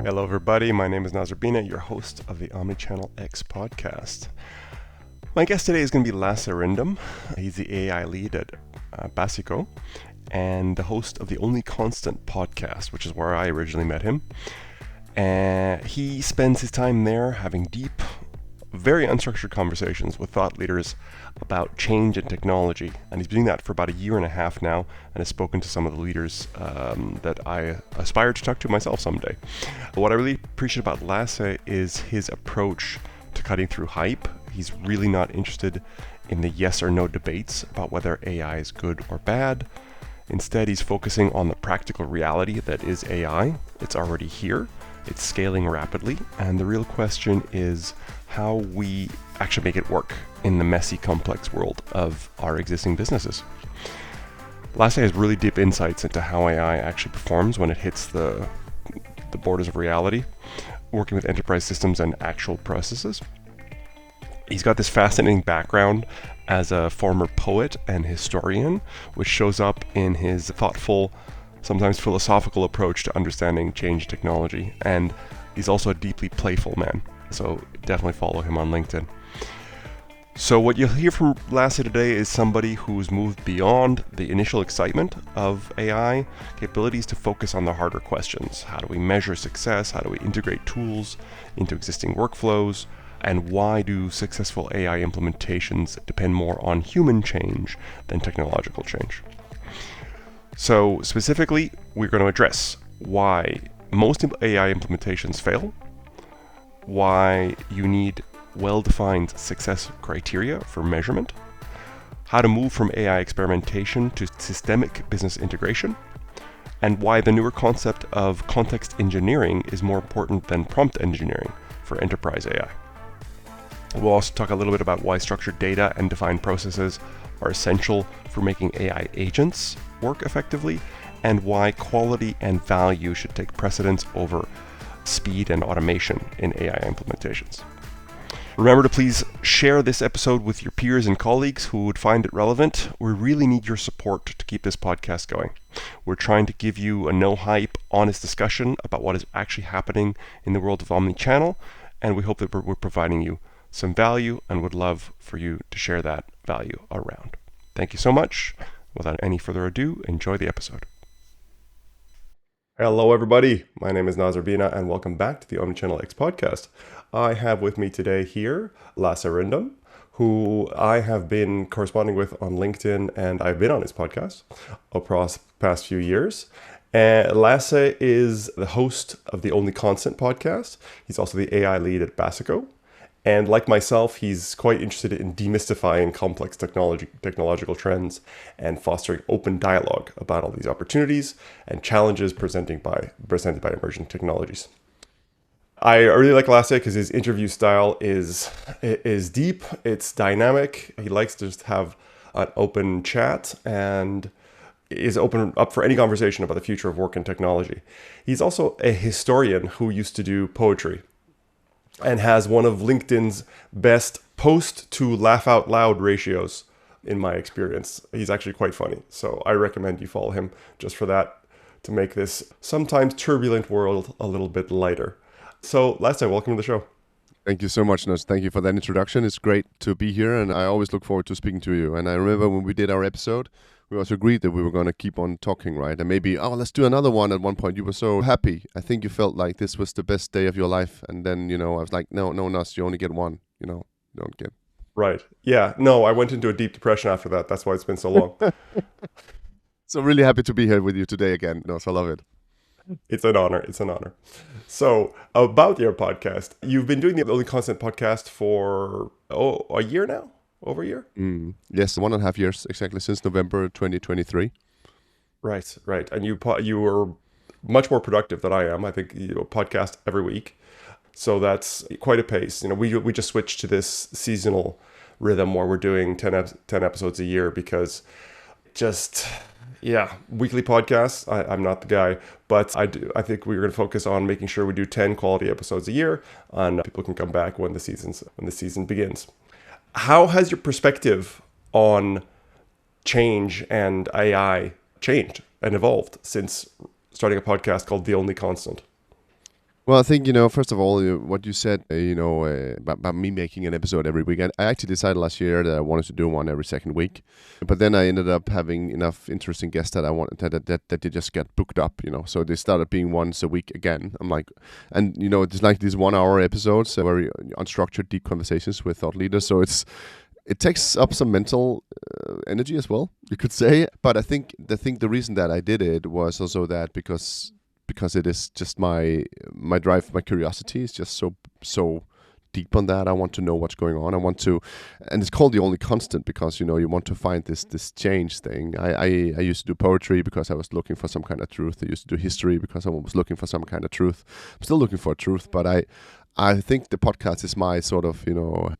Hello, everybody. My name is Noz Urbina, your host of the OmnichannelX podcast. My guest today is going to be Lasse Rindom. He's the AI lead at Basico and the host of the Only Constant podcast, which is where I originally met him. And he spends his time there having deep, very unstructured conversations with thought leaders about change and technology. And he's been doing that for about a year and a half now and has spoken to some of the leaders that I aspire to talk to myself someday. What I really appreciate about Lasse is his approach to cutting through hype. He's really not interested in the yes or no debates about whether AI is good or bad. Instead, he's focusing on the practical reality that is AI. It's already here. It's scaling rapidly. And the real question is how we actually make it work in the messy, complex world of our existing businesses. Lasse has really deep insights into how AI actually performs when it hits the borders of reality, working with enterprise systems and actual processes. He's got this fascinating background as a former poet and historian, which shows up in his thoughtful, sometimes philosophical approach to understanding change technology. And he's also a deeply playful man. So definitely follow him on LinkedIn. So what you'll hear from Lasse today is somebody who's moved beyond the initial excitement of AI capabilities to focus on the harder questions. How do we measure success? How do we integrate tools into existing workflows? And why do successful AI implementations depend more on human change than technological change? So specifically, we're going to address why most AI implementations fail, why you need well-defined success criteria for measurement, how to move from AI experimentation to systemic business integration, and why the newer concept of context engineering is more important than prompt engineering for enterprise AI. We'll also talk a little bit about why structured data and defined processes are essential for making AI agents work effectively, and why quality and value should take precedence over speed and automation in AI implementations. Remember to please share this episode with your peers and colleagues who would find it relevant. We really need your support to keep this podcast going. We're trying to give you a no-hype, honest discussion about what is actually happening in the world of omnichannel, and we hope that we're providing you some value and would love for you to share that value around. Thank you so much. Without any further ado, enjoy the episode. Hello, everybody. My name is Noz Urbina, and welcome back to the OmnichannelX podcast. I have with me today here Lasse Rindom, who I have been corresponding with on LinkedIn, and I've been on his podcast across the past few years. Lasse is the host of the Only Constant podcast. He's also the AI lead at Basico. And like myself, he's quite interested in demystifying complex technological trends and fostering open dialogue about all these opportunities and challenges presented by emerging technologies. I really like Lasse because his interview style is deep, it's dynamic. He likes to just have an open chat and is open up for any conversation about the future of work and technology. He's also a historian who used to do poetry and has one of LinkedIn's best post to laugh out loud ratios in my experience. He's actually quite funny. So I recommend you follow him just for that, to make this sometimes turbulent world a little bit lighter. So Lasse, welcome to the show. Thank you so much, Noz. Thank you for that introduction. It's great to be here, and I always look forward to speaking to you. And I remember when we did our episode, we also agreed that we were going to keep on talking, right? And maybe, let's do another one. At one point, you were so happy. I think you felt like this was the best day of your life. And then, I was like, no, Noz, you only get one, don't get. Right. Yeah. No, I went into a deep depression after that. That's why it's been so long. So really happy to be here with you today again, Noz. I love it. It's an honor. So about your podcast, you've been doing the Only Constant podcast for a year now? Over a year? Yes, 1.5 years exactly, since November 2023. Right. And you were much more productive than I am. I think you podcast every week, so that's quite a pace. We just switched to this seasonal rhythm where we're doing 10 episodes a year because weekly podcasts. I'm not the guy, but I think we're going to focus on making sure we do 10 quality episodes a year, and people can come back when the season begins. How has your perspective on change and AI changed and evolved since starting a podcast called The Only Constant? Well, I think, first of all, what you said, about me making an episode every week. I actually decided last year that I wanted to do one every second week. But then I ended up having enough interesting guests that I wanted that they just get booked up. So they started being once a week again. I'm like, and, it's like these 1 hour episodes, very unstructured, deep conversations with thought leaders. So it takes up some mental energy as well, you could say. But I think the reason that I did it was also that because it is just my drive, my curiosity is just so deep on that. I want to know what's going on. I want to, and it's called the only constant because you want to find this change thing. I used to do poetry because I was looking for some kind of truth. I used to do history because I was looking for some kind of truth. I'm still looking for a truth, but I think the podcast is my sort of,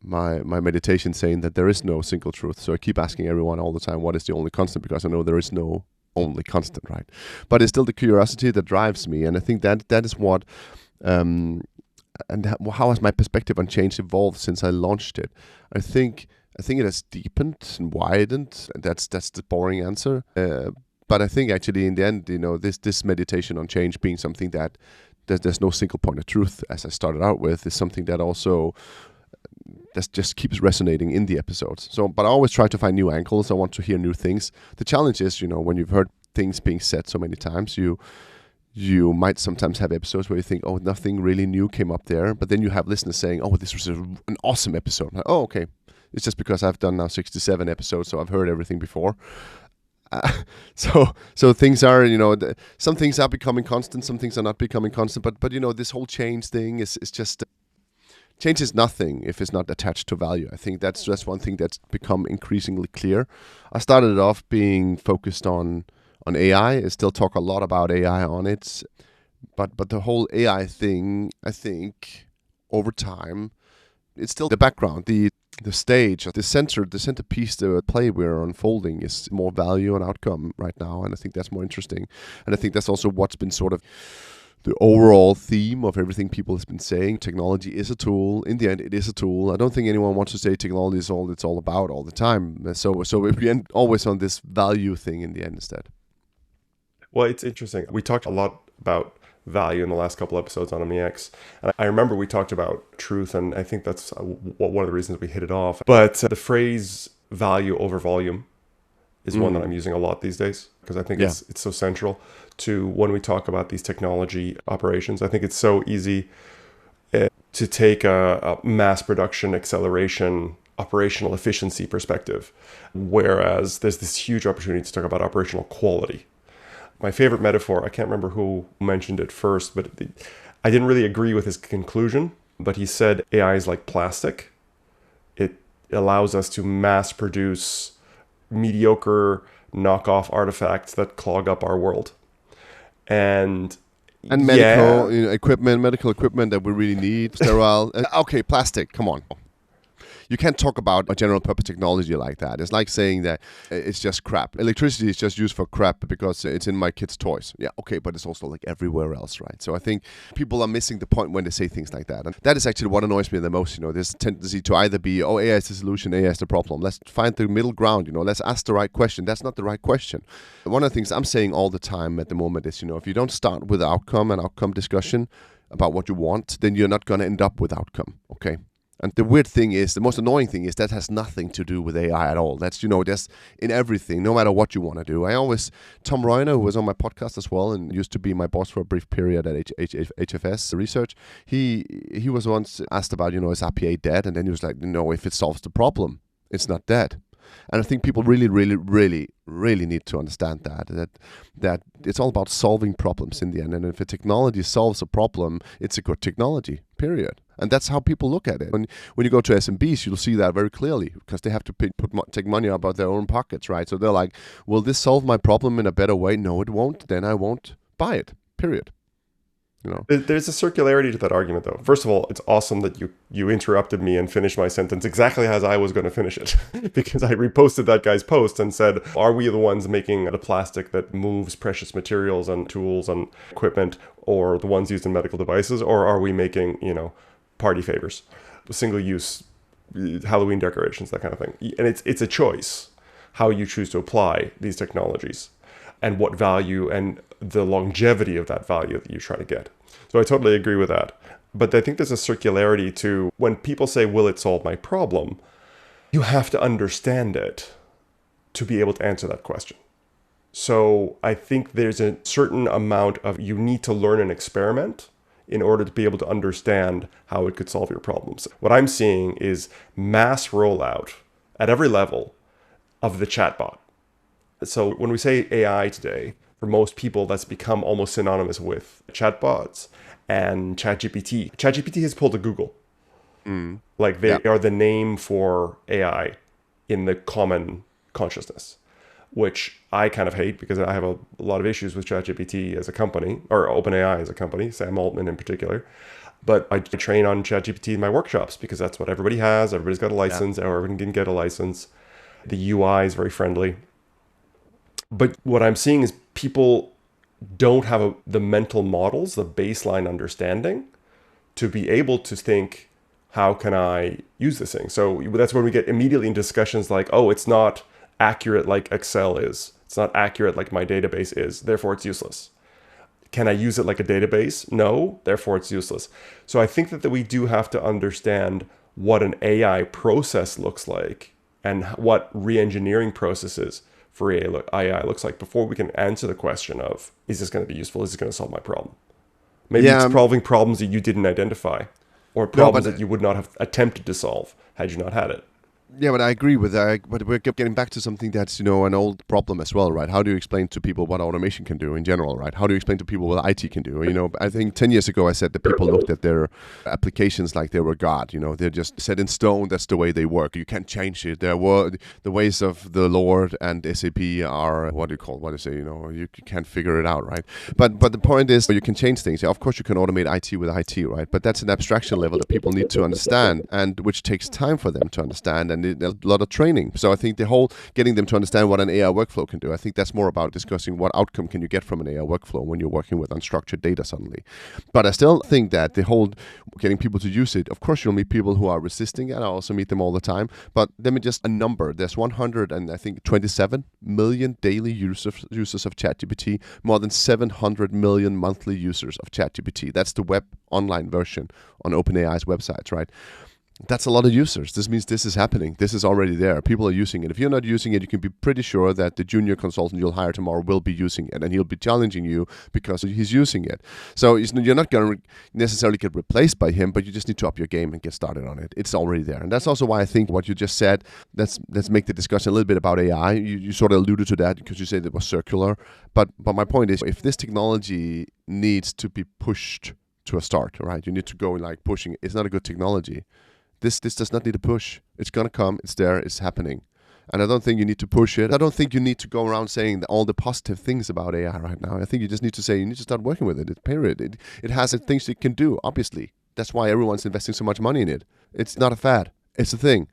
my meditation, saying that there is no single truth. So I keep asking everyone all the time, what is the only constant? Because I know there is no only constant, right? But it's still the curiosity that drives me, and I think that is what how has my perspective on change evolved since I launched it. I think it has deepened and widened, and that's the boring answer, but I think actually in the end, this meditation on change being something that there's no single point of truth, as I started out with, is something that also that just keeps resonating in the episodes. So, but I always try to find new angles. I want to hear new things. The challenge is, when you've heard things being said so many times, you might sometimes have episodes where you think, oh, nothing really new came up there. But then you have listeners saying, oh, this was an awesome episode. Like, oh, okay. It's just because I've done now 67 episodes, so I've heard everything before. So things are, some things are becoming constant, some things are not becoming constant. But this whole change thing is just... Change is nothing if it's not attached to value. I think that's just one thing that's become increasingly clear. I started off being focused on AI. I still talk a lot about AI on it. But the whole AI thing, I think, over time, it's still the background. The stage, the centerpiece, the play we're unfolding is more value and outcome right now. And I think that's more interesting. And I think that's also what's been sort of the overall theme of everything people has been saying. Technology is a tool. In the end, it is a tool. I don't think anyone wants to say technology is all it's all about all the time. So if we end always on this value thing in the end instead. Well, it's interesting. We talked a lot about value in the last couple episodes on OmniX. And I remember we talked about truth, and I think that's one of the reasons we hit it off. But the phrase value over volume is one that I'm using a lot these days, because I think it's so central to when we talk about these technology operations. I think it's so easy to take a mass production acceleration operational efficiency perspective, whereas there's this huge opportunity to talk about operational quality. My favorite metaphor, I can't remember who mentioned it first, but I didn't really agree with his conclusion, but he said AI is like plastic. It allows us to mass produce mediocre knockoff artifacts that clog up our world. And medical medical equipment that we really need, sterile. Okay, plastic, come on. You can't talk about a general purpose technology like that. It's like saying that it's just crap. Electricity is just used for crap because it's in my kids' toys. Yeah, okay, but it's also like everywhere else, right? So I think people are missing the point when they say things like that. And that is actually what annoys me the most. There's a tendency to either be, oh, AI is the solution, AI is the problem. Let's find the middle ground, let's ask the right question. That's not the right question. One of the things I'm saying all the time at the moment is, if you don't start with outcome and outcome discussion about what you want, then you're not going to end up with outcome, okay? And the weird thing is, the most annoying thing is that has nothing to do with AI at all. That's, that's in everything, no matter what you want to do. Tom Reuner, who was on my podcast as well and used to be my boss for a brief period at HFS Research, he was once asked about, is RPA dead? And then he was like, no, if it solves the problem, it's not dead. And I think people really, really, really, really need to understand that it's all about solving problems in the end. And if a technology solves a problem, it's a good technology, period. And that's how people look at it. When you go to SMBs, you'll see that very clearly because they have to take money out of their own pockets, right? So they're like, will this solve my problem in a better way? No, it won't. Then I won't buy it, period. There's a circularity to that argument, though. First of all, it's awesome that you interrupted me and finished my sentence exactly as I was going to finish it, because I reposted that guy's post and said, are we the ones making the plastic that moves precious materials and tools and equipment, or the ones used in medical devices, or are we making, party favors, single-use Halloween decorations, that kind of thing? And it's a choice how you choose to apply these technologies. and what value and the longevity of that value that you try to get. So I totally agree with that. But I think there's a circularity to when people say, will it solve my problem? You have to understand it to be able to answer that question. So I think there's a certain amount of you need to learn and experiment in order to be able to understand how it could solve your problems. What I'm seeing is mass rollout at every level of the chatbot. So when we say AI today, for most people, that's become almost synonymous with chatbots and ChatGPT. ChatGPT has pulled a Google. Like they are the name for AI in the common consciousness, which I kind of hate because I have a lot of issues with ChatGPT as a company, or OpenAI as a company, Sam Altman in particular. But I train on ChatGPT in my workshops because that's what everybody has. Everybody's got a license, or everyone can get a license. The UI is very friendly. But what I'm seeing is people don't have the mental models, the baseline understanding to be able to think, how can I use this thing? So that's when we get immediately in discussions like, oh, it's not accurate like Excel is. It's not accurate like my database is. Therefore, it's useless. Can I use it like a database? No, therefore it's useless. So I think that we do have to understand what an AI process looks like and what re-engineering processes for AI looks like before we can answer the question of, is this going to be useful? Is this going to solve my problem? Maybe it's solving problems that you didn't identify or problems that you would not have attempted to solve had you not had it. Yeah, but I agree with that. But we're getting back to something that's, an old problem as well, right? How do you explain to people what automation can do in general, right? How do you explain to people what IT can do? I think 10 years ago I said that people looked at their applications like they were God. They're just set in stone. That's the way they work. You can't change it. The ways of the Lord and SAP are, you can't figure it out, right? But the point is, you can change things. Yeah, of course, you can automate IT with IT, right? But that's an abstraction level that people need to understand, and which takes time for them to understand, and a lot of training. So I think the whole getting them to understand what an AI workflow can do, I think that's more about discussing what outcome can you get from an AI workflow when you're working with unstructured data suddenly. But I still think that the whole getting people to use it, of course you'll meet people who are resisting it. I also meet them all the time. But let me just a number. There's 127 million daily users of ChatGPT, more than 700 million monthly users of ChatGPT. That's the web online version on OpenAI's websites, right? That's a lot of users. This means this is happening. This is already there. People are using it. If you're not using it, you can be pretty sure that the junior consultant you'll hire tomorrow will be using it, and he'll be challenging you because he's using it. So you're not going to necessarily get replaced by him, but you just need to up your game and get started on it. It's already there. And that's also why I think what you just said, let's make the discussion a little bit about AI. You sort of alluded to that because you said it was circular. But my point is, if this technology needs to be pushed to a start, right? You need to go like pushing it. It's not a good technology. This does not need a push. It's going to come. It's there. It's happening. And I don't think you need to push it. I don't think you need to go around saying all the positive things about AI right now. I think you just need to say you need to start working with it. Period. It has things it can do, obviously. That's why everyone's investing so much money in it. It's not a fad. It's a thing.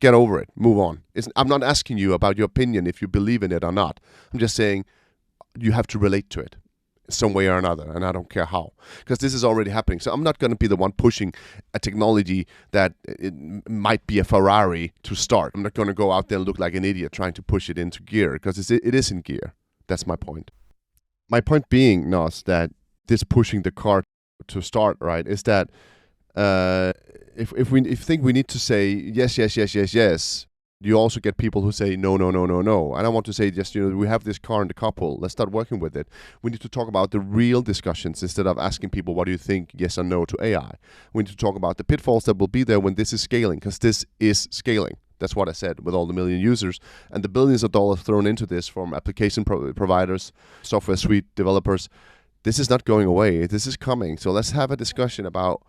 Get over it. Move on. I'm not asking you about your opinion if you believe in it or not. I'm just saying you have to relate to it some way or another, and I don't care how, because this is already happening. So I'm not going to be the one pushing a technology that it might be a Ferrari to start. I'm not going to go out there and look like an idiot trying to push it into gear, because it is in gear. That's my point. My point being, Noz, that this pushing the car to start, right, is that if we think we need to say yes, you also get people who say no. And I want to say just, we have this car in the carpool. Let's start working with it. We need to talk about the real discussions instead of asking people, what do you think, yes or no to AI? We need to talk about the pitfalls that will be there when this is scaling, because this is scaling. That's what I said with all the million users and the billions of dollars thrown into this from application providers, software suite developers. This is not going away. This is coming. So let's have a discussion about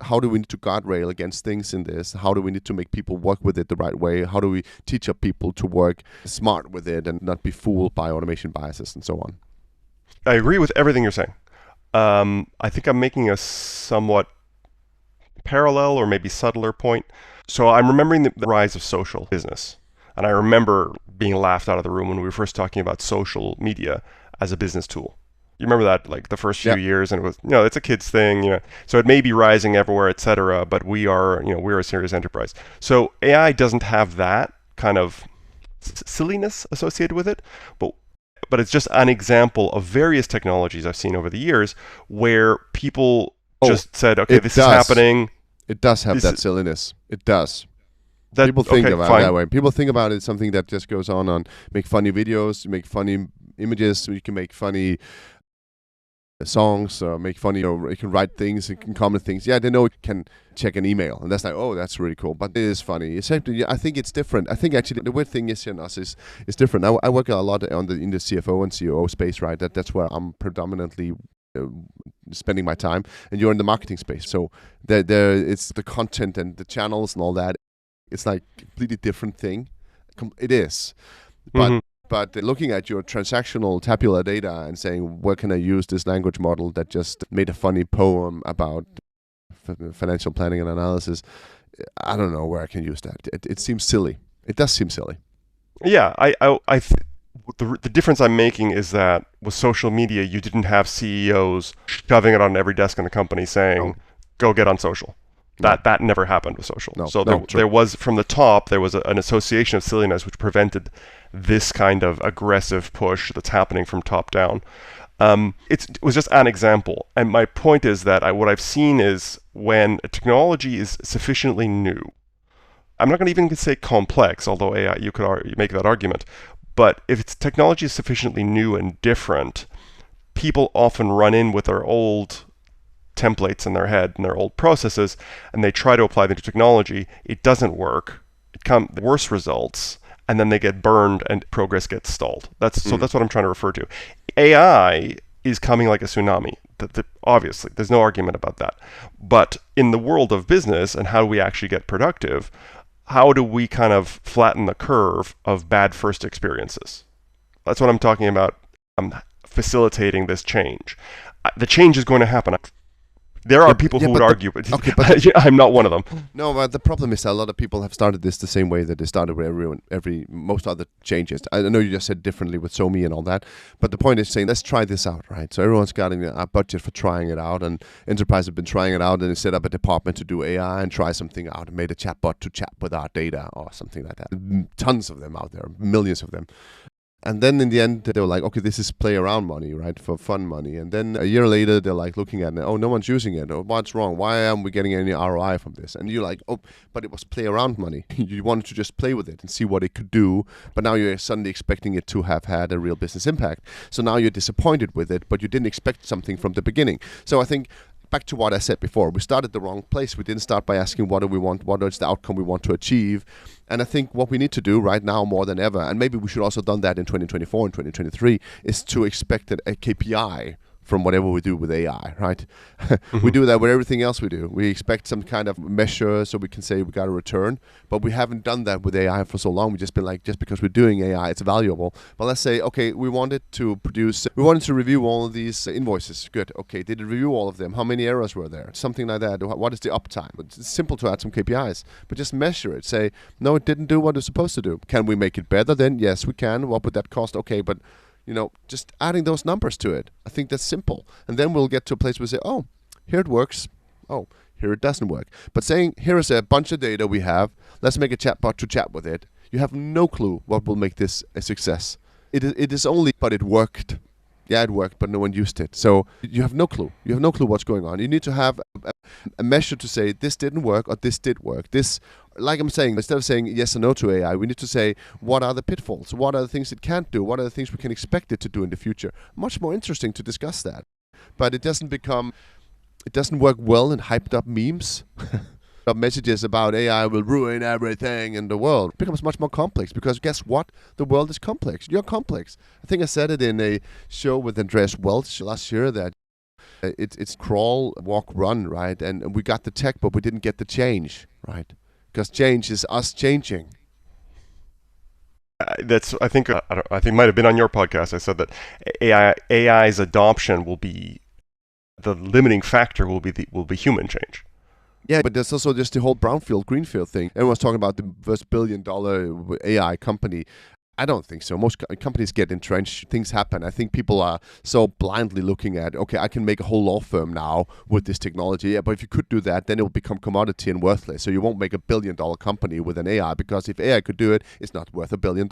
how do we need to guardrail against things in this? How do we need to make people work with it the right way? How do we teach our people to work smart with it and not be fooled by automation biases and so on? I agree with everything you're saying. I think I'm making a somewhat parallel or maybe subtler point. So I'm remembering the rise of social business. And I remember being laughed out of the room when we were first talking about social media as a business tool. You remember that, like the first few years, and it was, it's a kid's thing, So it may be rising everywhere, etc. But we're a serious enterprise. So AI doesn't have that kind of silliness associated with it. But But it's just an example of various technologies I've seen over the years where people just said, okay, this is happening. It does have that silliness. It does. People think about it that way. People think about it as something that just goes on make funny videos, make funny images, you can make funny songs, make funny, you can write things, you can comment things. Yeah, they know you can check an email, and that's like, oh, that's really cool. But it is funny. I think it's different. I think actually the weird thing is here, Noz, is different. I work a lot in the CFO and COO space, right? That's where I'm predominantly spending my time, and you're in the marketing space. So there it's the content and the channels and all that. It's like a completely different thing. It is, but. But looking at your transactional tabular data and saying, where can I use this language model that just made a funny poem about financial planning and analysis, I don't know where I can use that. It seems silly. It does seem silly. Yeah, the difference I'm making is that with social media, you didn't have CEOs shoving it on every desk in the company saying, go get on social. That never happened with social. There was, from the top, there was an association of silliness which prevented this kind of aggressive push that's happening from top down. It was just an example. And my point is that what I've seen is when a technology is sufficiently new, I'm not going to even say complex, although AI, you could make that argument, but if its technology is sufficiently new and different, people often run in with their old templates in their head and their old processes, and they try to apply the new technology. It doesn't work. It comes worse results, and then they get burned and progress gets stalled. So that's what I'm trying to refer to. AI is coming like a tsunami. Obviously, there's no argument about that. But in the world of business and how do we actually get productive, how do we kind of flatten the curve of bad first experiences? That's what I'm talking about. I'm facilitating this change. The change is going to happen. There are people who would argue, but I'm not one of them. No, but the problem is that a lot of people have started this the same way that they started with most other changes. I know you just said differently with SoMe and all that, but the point is saying, let's try this out, right? So everyone's got a budget for trying it out, and enterprise have been trying it out, and they set up a department to do AI and try something out, and made a chatbot to chat with our data or something like that. Tons of them out there, millions of them. And then in the end, they were like, okay, this is play around money, right? For fun money. And then a year later, they're like looking at it, oh, no one's using it. Or what's wrong? Why aren't we getting any ROI from this? And you're like, oh, but it was play around money. You wanted to just play with it and see what it could do. But now you're suddenly expecting it to have had a real business impact. So now you're disappointed with it, but you didn't expect something from the beginning. So I think back to what I said before, we started the wrong place. We didn't start by asking what do we want, what is the outcome we want to achieve. And I think what we need to do right now more than ever, and maybe we should also have done that in 2024 and 2023, is to expect a KPI from whatever we do with AI, right? We do that with everything else we do. We expect some kind of measure so we can say we got a return, but we haven't done that with AI for so long. We've just been like, just because we're doing AI, it's valuable. But let's say, okay, we wanted to review all of these invoices. Good, okay, did it review all of them? How many errors were there? Something like that. What is the uptime? It's simple to add some KPIs, but just measure it. Say, no, it didn't do what it's supposed to do. Can we make it better then? Yes, we can. What would that cost? Okay, but just adding those numbers to it. I think that's simple. And then we'll get to a place where we say, oh, here it works. Oh, here it doesn't work. But saying, here is a bunch of data we have. Let's make a chatbot to chat with it. You have no clue what will make this a success. It is only, but it worked. Yeah, it worked, but no one used it. So you have no clue. You have no clue what's going on. You need to have a measure to say this didn't work or this did work. This, like I'm saying, instead of saying yes or no to AI, we need to say what are the pitfalls? What are the things it can't do? What are the things we can expect it to do in the future? Much more interesting to discuss that. But it doesn't work well in hyped up memes. Messages about AI will ruin everything in the world. It becomes much more complex because guess what? The world is complex. You're complex. I think I said it in a show with Andreas Welch last year that it's crawl, walk, run, right? And we got the tech, but we didn't get the change, right? Because change is us changing. I think it might have been on your podcast. I said that AI's adoption will be the limiting factor. Will be human change. Yeah, but there's also just the whole brownfield, Greenfield thing. Everyone's talking about the first billion-dollar AI company. I don't think so. Most companies get entrenched. Things happen. I think people are so blindly looking at, okay, I can make a whole law firm now with this technology. Yeah, but if you could do that, then it will become commodity and worthless. So you won't make a billion-dollar company with an AI because if AI could do it, it's not worth $1 billion.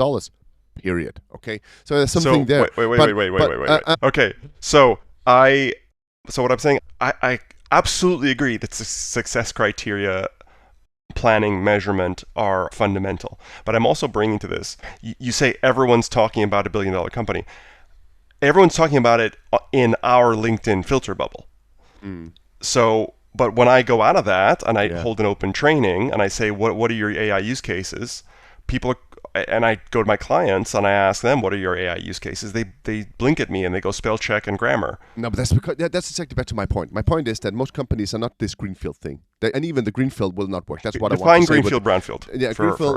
period. Okay, so there's something there. Wait. Okay, so what I'm saying, I absolutely agree that success criteria, planning, measurement are fundamental. But I'm also bringing to this, you say everyone's talking about $1 billion company. Everyone's talking about it in our LinkedIn filter bubble. So, but when I go out of that and I hold an open training and I say, what are your AI use cases? And I go to my clients and I ask them, what are your AI use cases? They blink at me and they go spell check and grammar. No, but that's because that's exactly back to my point. My point is that most companies are not this Greenfield thing. And even the Greenfield will not work. That's what I want to say. Define Greenfield, brownfield. Yeah,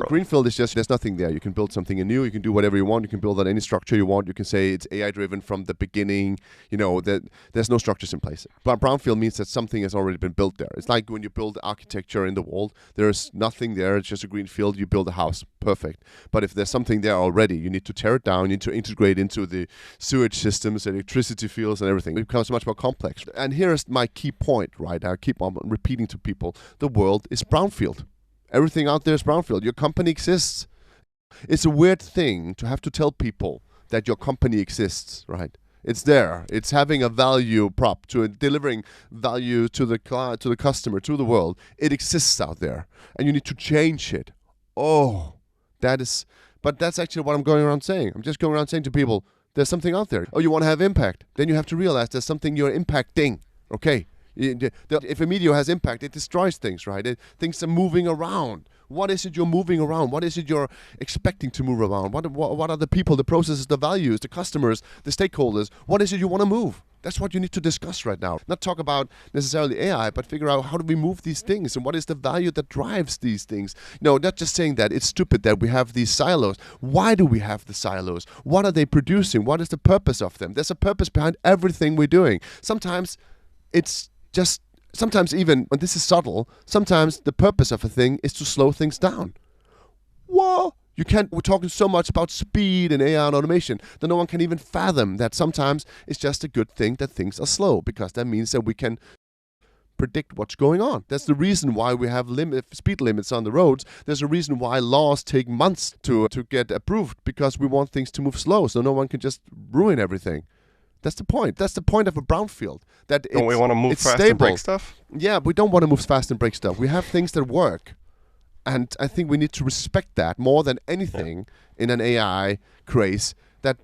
Greenfield is just, there's nothing there. You can build something new. You can do whatever you want. You can build on any structure you want. You can say it's AI driven from the beginning. That there's no structures in place. But brownfield means that something has already been built there. It's like when you build architecture in the world. There's nothing there. It's just a greenfield. You build a house. Perfect. But if there's something there already, you need to tear it down. You need to integrate into the sewage systems, electricity fields, and everything. It becomes much more complex. And here's my key point, right? I keep on repeating to people. The world is brownfield. Everything out there is brownfield. Your company exists. It's a weird thing to have to tell people that your company exists, right? It's there. It's having a value prop to delivering value to the client, to the customer, to the world. It exists out there, and you need to change it. But that's actually what I'm going around saying. I'm just going around saying to people, there's something out there. Oh, you want to have impact? Then you have to realize there's something you're impacting. Okay. If a meteor has impact, it destroys things, right? Things are moving around. What is it you're moving around? What is it you're expecting to move around? What are the people, the processes, the values, the customers, the stakeholders? What is it you want to move? That's what you need to discuss right now. Not talk about necessarily AI, but figure out how do we move these things and what is the value that drives these things. Not just saying that it's stupid that we have these silos. Why do we have the silos? What are they producing? What is the purpose of them? There's a purpose behind everything we're doing. Sometimes even when this is subtle, sometimes the purpose of a thing is to slow things down. Whoa! We're talking so much about speed and AI and automation that no one can even fathom that sometimes it's just a good thing that things are slow, because that means that we can predict what's going on. That's the reason why we have speed limits on the roads. There's a reason why laws take months to get approved, because we want things to move slow so no one can just ruin everything. That's the point. That's the point of a brownfield. Don't we want to move fast and break stuff? Yeah, we don't want to move fast and break stuff. We have things that work. And I think we need to respect that more than anything in an AI craze, that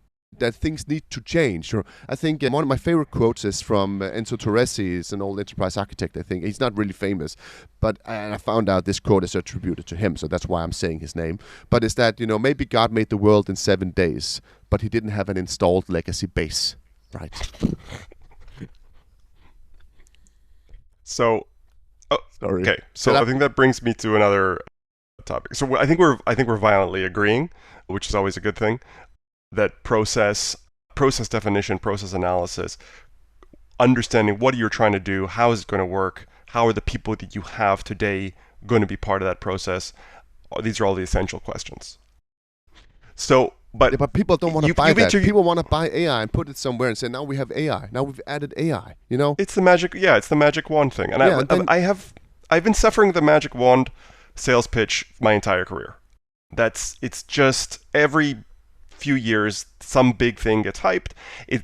things need to change. I think one of my favorite quotes is from Enzo Torresi. He's an old enterprise architect, I think. He's not really famous, but I found out this quote is attributed to him, so that's why I'm saying his name. But it's that, maybe God made the world in 7 days, but he didn't have an installed legacy base. Right. So, sorry. Okay. So I think that brings me to another topic. So I think we're violently agreeing, which is always a good thing. That process definition, process analysis, understanding what you're trying to do, how is it going to work, how are the people that you have today going to be part of that process. These are all the essential questions. So. But people don't want to buy that. People want to buy AI and put it somewhere and say, now we have AI. Now we've added AI, It's the magic wand thing. And I've been suffering the magic wand sales pitch my entire career. It's just every few years, some big thing gets hyped.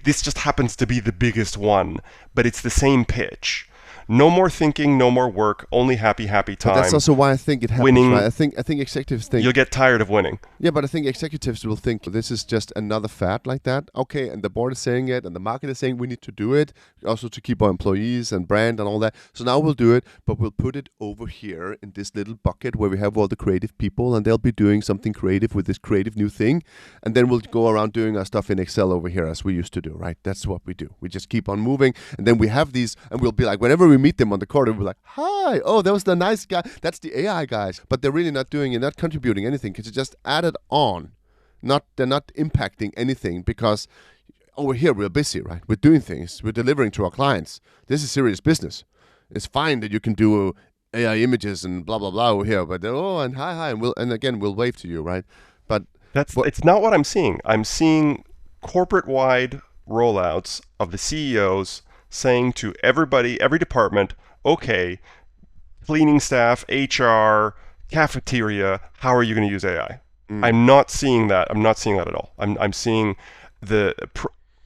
This just happens to be the biggest one, but it's the same pitch. No more thinking, no more work, only happy time. But that's also why I think it happens, winning, right? I think executives think... You'll get tired of winning. Yeah, but I think executives will think this is just another fad like that. Okay, and the board is saying it, and the market is saying we need to do it, also to keep our employees and brand and all that. So now we'll do it, but we'll put it over here in this little bucket where we have all the creative people, and they'll be doing something creative with this creative new thing. And then we'll go around doing our stuff in Excel over here as we used to do, right? That's what we do. We just keep on moving, and then we have these, and we'll be like, whenever we meet them on the corridor, we'll be like, hi, oh, that was the nice guy. That's the AI guys. But they're really not doing it, not contributing anything, because it's just added on. They're not impacting anything, because over here we're busy, right? We're doing things. We're delivering to our clients. This is serious business. It's fine that you can do AI images and blah, blah, blah over here, but and hi, and again, we'll wave to you, right? But it's not what I'm seeing. I'm seeing corporate-wide rollouts of the CEOs saying to everybody, every department, okay, cleaning staff, HR, cafeteria, how are you going to use AI? I'm not seeing that. I'm not seeing that at all. I'm seeing the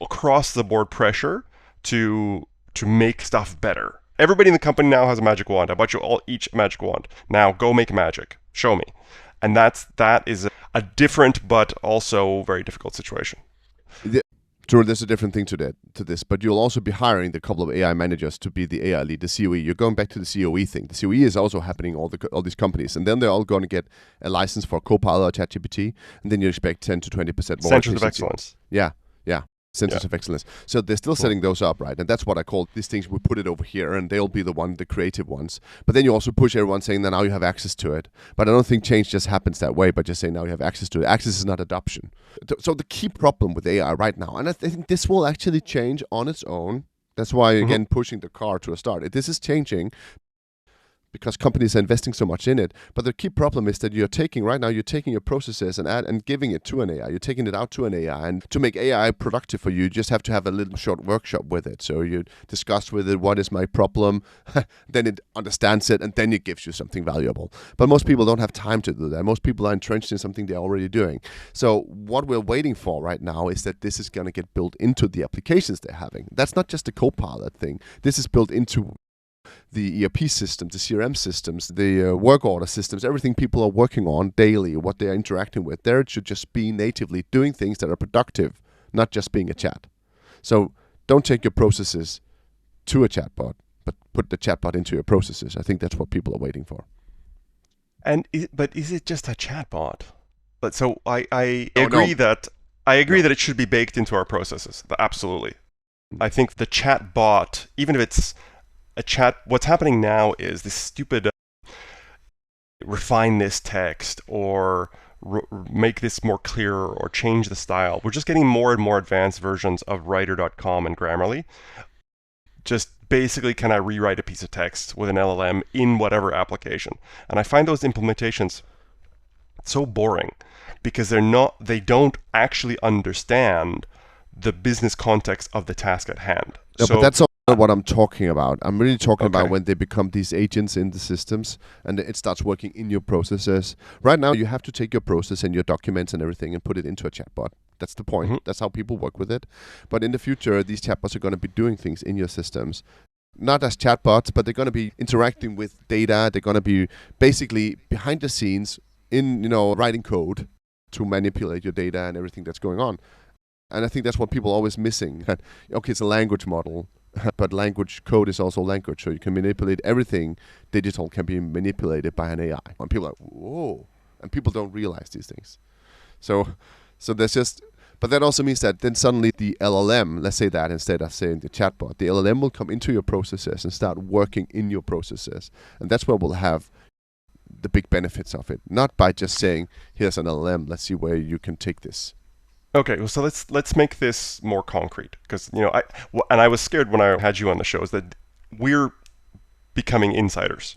across the board pressure to make stuff better. Everybody in the company now has a magic wand. I bought you all each a magic wand. Now go make magic. Show me. And that is a different but also very difficult situation. Sure, there's a different thing to this, but you'll also be hiring the couple of AI managers to be the AI lead, the COE. You're going back to the COE thing. The COE is also happening all these companies, and then they're all going to get a license for Copilot or ChatGPT, and then you expect 10 to 20% more Centers of excellence. Yeah. Centers of excellence. So they're still setting those up, right? And that's what I call these things. We put it over here, and they'll be the creative ones. But then you also push everyone saying that now you have access to it. But I don't think change just happens that way. But just saying now you have access to it. Access is not adoption. So the key problem with AI right now, and I think this will actually change on its own. That's why again pushing the car to a start. This is changing because companies are investing so much in it. But the key problem is that you're taking your processes and giving it to an AI. You're taking it out to an AI. And to make AI productive for you just have to have a little short workshop with it. So you discuss with it, what is my problem? Then it understands it, and then it gives you something valuable. But most people don't have time to do that. Most people are entrenched in something they're already doing. So what we're waiting for right now is that this is going to get built into the applications they're having. That's not just a Copilot thing. This is built into the ERP systems, the CRM systems, the work order systems, everything people are working on daily, what they're interacting with. There it should just be natively doing things that are productive, not just being a chat. So don't take your processes to a chatbot, but put the chatbot into your processes. I think that's what people are waiting for. But is it just a chatbot? But so I agree that it should be baked into our processes. Absolutely. I think the chatbot, even if it's a chat, what's happening now is this stupid refine this text or make this more clear or change the style. We're just getting more and more advanced versions of writer.com and Grammarly. Just basically, can I rewrite a piece of text with an LLM in whatever application? And I find those implementations so boring because they don't actually understand the business context of the task at hand. Yeah, but that's not what I'm talking about. I'm really talking about when they become these agents in the systems and it starts working in your processes. Right now, you have to take your process and your documents and everything and put it into a chatbot. That's the point. That's how people work with it. But in the future, these chatbots are going to be doing things in your systems. Not as chatbots, but they're going to be interacting with data. They're going to be basically behind the scenes in, writing code to manipulate your data and everything that's going on. And I think that's what people are always missing. Okay, it's a language model, but language code is also language. So you can manipulate everything. Digital can be manipulated by an AI. And people are like, whoa. And people don't realize these things. So there's just, but that also means that then suddenly the LLM, let's say that instead of saying the chatbot, the LLM will come into your processes and start working in your processes. And that's where we'll have the big benefits of it. Not by just saying, here's an LLM, let's see where you can take this. Okay, well, so let's make this more concrete because I was scared when I had you on the show is that we're becoming insiders,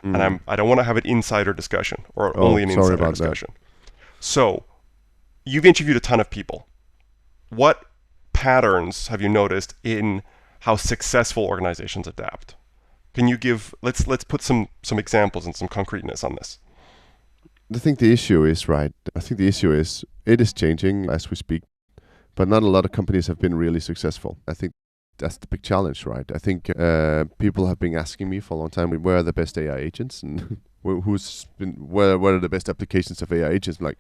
and I don't want to have an insider discussion or only an insider discussion. So, you've interviewed a ton of people. What patterns have you noticed in how successful organizations adapt? Can you give? Let's put some examples and some concreteness on this. I think the issue is, right, it is changing as we speak, but not a lot of companies have been really successful. I think that's the big challenge, right? I think people have been asking me for a long time, where are the best AI agents and where are the best applications of AI agents? Like,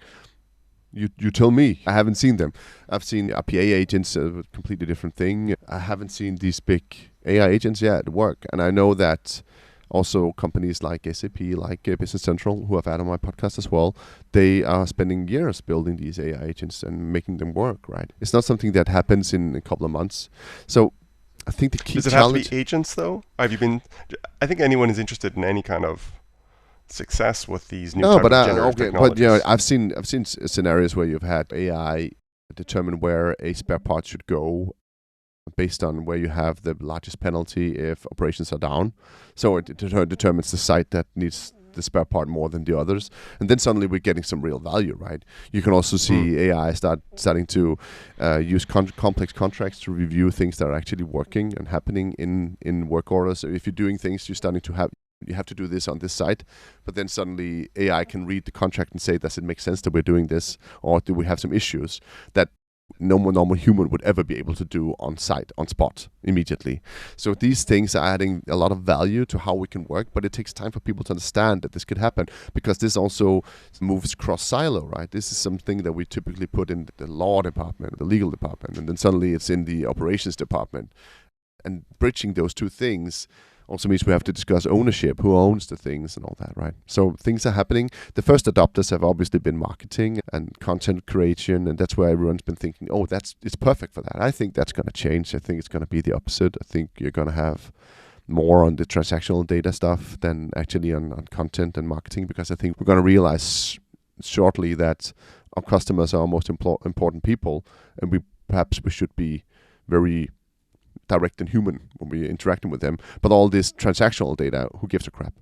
you tell me. I haven't seen them. I've seen RPA agents, a completely different thing. I haven't seen these big AI agents yet work, and I know that also companies like SAP, like Business Central, who I've had on my podcast as well, they are spending years building these AI agents and making them work, right? It's not something that happens in a couple of months. So I think the key challenge... Does it have to be agents, though? I think anyone is interested in any kind of success with these new type of generative technologies. But I've seen scenarios where you've had AI determine where a spare part should go based on where you have the largest penalty if operations are down. So it determines the site that needs the spare part more than the others. And then suddenly we're getting some real value, right? You can also see AI starting to use complex contracts to review things that are actually working and happening in work orders. So if you're doing things, you're starting to have you have to do this on this site, but then suddenly AI can read the contract and say, does it make sense that we're doing this, or do we have some issues that no more normal human would ever be able to do on site, on spot, immediately. So these things are adding a lot of value to how we can work, but it takes time for people to understand that this could happen, because this also moves cross silo, right? This is something that we typically put in the law department, the legal department, and then suddenly it's in the operations department. And bridging those two things also means we have to discuss ownership, who owns the things and all that, right? So things are happening. The first adopters have obviously been marketing and content creation, and that's where everyone's been thinking, oh, it's perfect for that. I think that's going to change. I think it's going to be the opposite. I think you're going to have more on the transactional data stuff than actually on content and marketing, because I think we're going to realize shortly that our customers are our most important people, and perhaps we should be very direct and human when we're interacting with them. But all this transactional data, who gives a crap?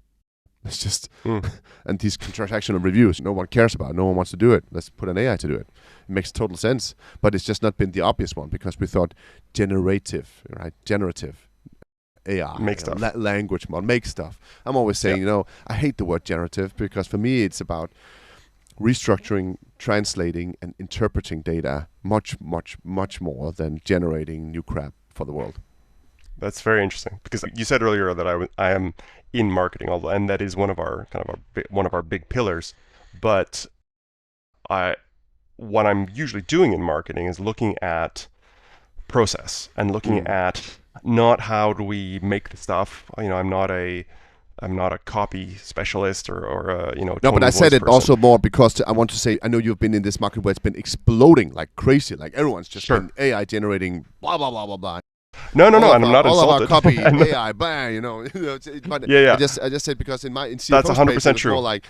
It's just, and these transactional reviews, no one cares about, no one wants to do it. Let's put an AI to do it. It makes total sense, but it's just not been the obvious one, because we thought generative AI, make stuff. Language model, make stuff. I'm always saying, I hate the word generative, because for me it's about restructuring, translating, and interpreting data much, much, much more than generating new crap for the world. That's very interesting, because you said earlier that I am in marketing, and that is one of our one of our big pillars. But what I'm usually doing in marketing is looking at process and looking at not how do we make the stuff. I'm not a copy specialist or a No, but I said it person. Also more because I want to say, I know you've been in this market where it's been exploding like crazy, like everyone's just been AI generating blah blah blah blah blah. No, and I'm not all insulted. All of our copy AI, bang, But yeah. I just said, because in CFO that's 100% space, true. More like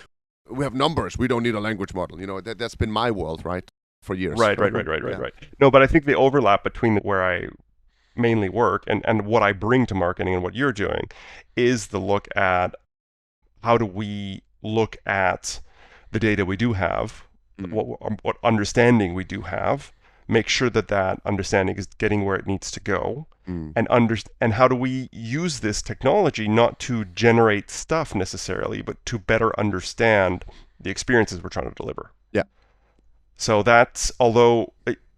we have numbers, we don't need a language model. That's been my world, right, for years. Right. No, but I think the overlap between where I mainly work and what I bring to marketing and what you're doing is the look at how do we look at the data we do have, what understanding we do have, make sure that understanding is getting where it needs to go, and how do we use this technology not to generate stuff necessarily, but to better understand the experiences we're trying to deliver. Yeah. So that's, although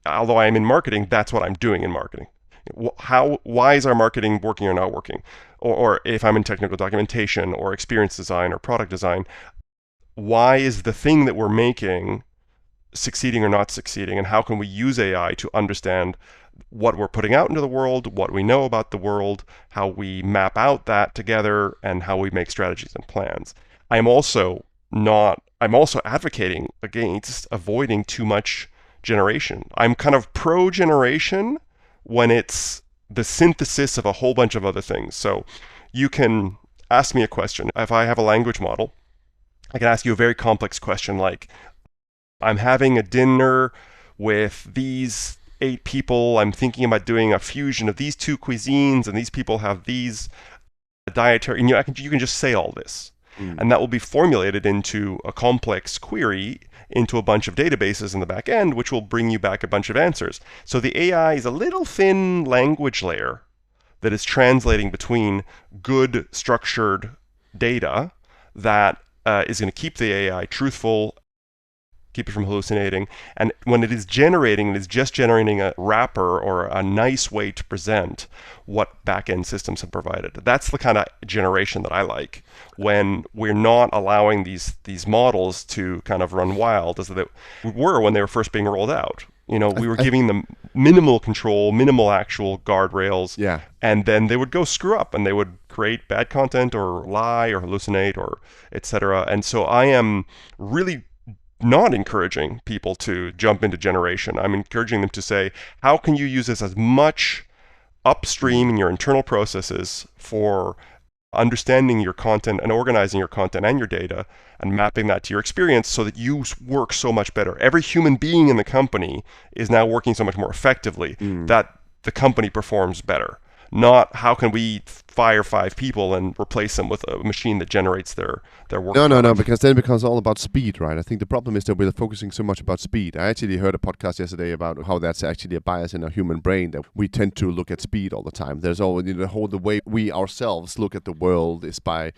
I am in marketing, that's what I'm doing in marketing. Why is our marketing working or not working? Or if I'm in technical documentation or experience design or product design, why is the thing that we're making succeeding or not succeeding, and how can we use AI to understand what we're putting out into the world, what we know about the world, how we map out that together, and how we make strategies and plans. I'm also advocating against avoiding too much generation. I'm kind of pro-generation when it's the synthesis of a whole bunch of other things. So you can ask me a question. If I have a language model, I can ask you a very complex question like, I'm having a dinner with these 8 people. I'm thinking about doing a fusion of these 2 cuisines, and these people have these dietary, and you can just say all this. And that will be formulated into a complex query into a bunch of databases in the back end, which will bring you back a bunch of answers. So the AI is a little thin language layer that is translating between good structured data that is going to keep the AI truthful, keep it from hallucinating. And when it is generating, it is just generating a wrapper or a nice way to present what back-end systems have provided. That's the kind of generation that I like, when we're not allowing these models to kind of run wild as they were when they were first being rolled out. We were giving them minimal control, minimal actual guardrails, and then they would go screw up and they would create bad content or lie or hallucinate or etc. And so I am really not encouraging people to jump into generation. I'm encouraging them to say, how can you use this as much upstream in your internal processes for understanding your content and organizing your content and your data and mapping that to your experience so that you work so much better. Every human being in the company is now working so much more effectively that the company performs better. Not how can we fire 5 people and replace them with a machine that generates their work. No, because then it becomes all about speed, right? I think the problem is that we're focusing so much about speed. I actually heard a podcast yesterday about how that's actually a bias in our human brain, that we tend to look at speed all the time. There's always the way we ourselves look at the world is by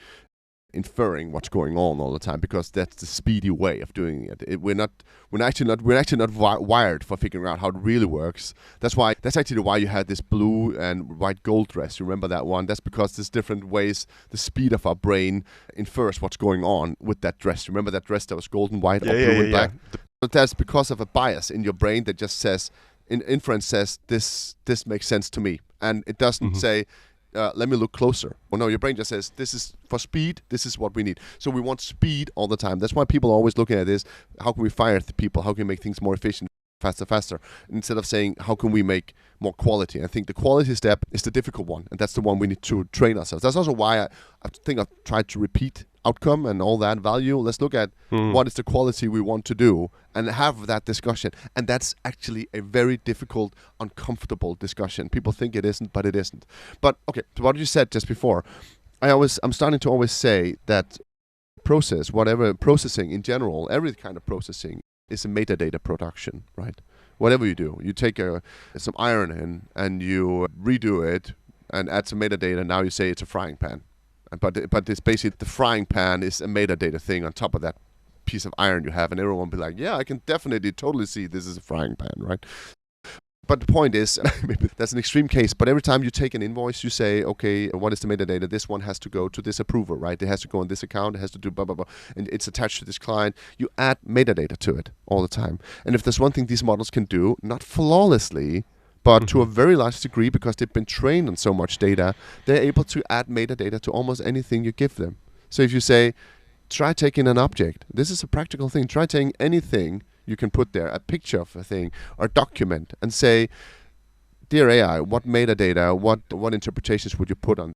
inferring what's going on all the time, because that's the speedy way of doing it. We're actually not wired for figuring out how it really works. That's actually why you had this blue and white gold dress. You remember that one? That's because there's different ways the speed of our brain infers what's going on with that dress. Remember that dress that was gold and white or blue and black? But that's because of a bias in your brain that just says, inference says, this makes sense to me, and it doesn't say, let me look closer. Well, no, your brain just says, this is for speed, this is what we need. So we want speed all the time. That's why people are always looking at this. How can we fire the people? How can we make things more efficient, faster? Instead of saying, how can we make more quality? I think the quality step is the difficult one, and that's the one we need to train ourselves. That's also why I think I've tried to repeat outcome and all that value. Let's look at what is the quality we want to do and have that discussion. And that's actually a very difficult, uncomfortable discussion. People think it isn't, but it isn't. But okay, to what you said just before, I'm starting to always say that processing in general, every kind of processing is a metadata production, right? Whatever you do, you take some iron in and you redo it and add some metadata. Now you say it's a frying pan. But it's basically the frying pan is a metadata thing on top of that piece of iron you have, and everyone will be like, yeah, I can definitely totally see this is a frying pan, right? But the point is, maybe that's an extreme case, but every time you take an invoice, you say, okay, what is the metadata? This one has to go to this approver, right? It has to go on this account, it has to do blah, blah, blah, and it's attached to this client. You add metadata to it all the time. And if there's one thing these models can do, not flawlessly, but to a very large degree, because they've been trained on so much data, they're able to add metadata to almost anything you give them. So if you say, try taking an object, this is a practical thing, try taking anything you can put there, a picture of a thing, or a document, and say, dear AI, what metadata, what interpretations would you put on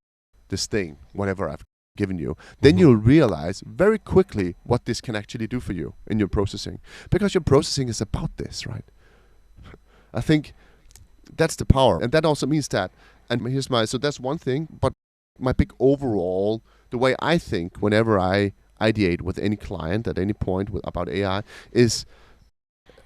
this thing, whatever I've given you? Then you'll realize very quickly what this can actually do for you in your processing. Because your processing is about this, right? I think that's the power. And that also means that, and so that's one thing, but my big overall, the way I think whenever I ideate with any client at any point about AI is,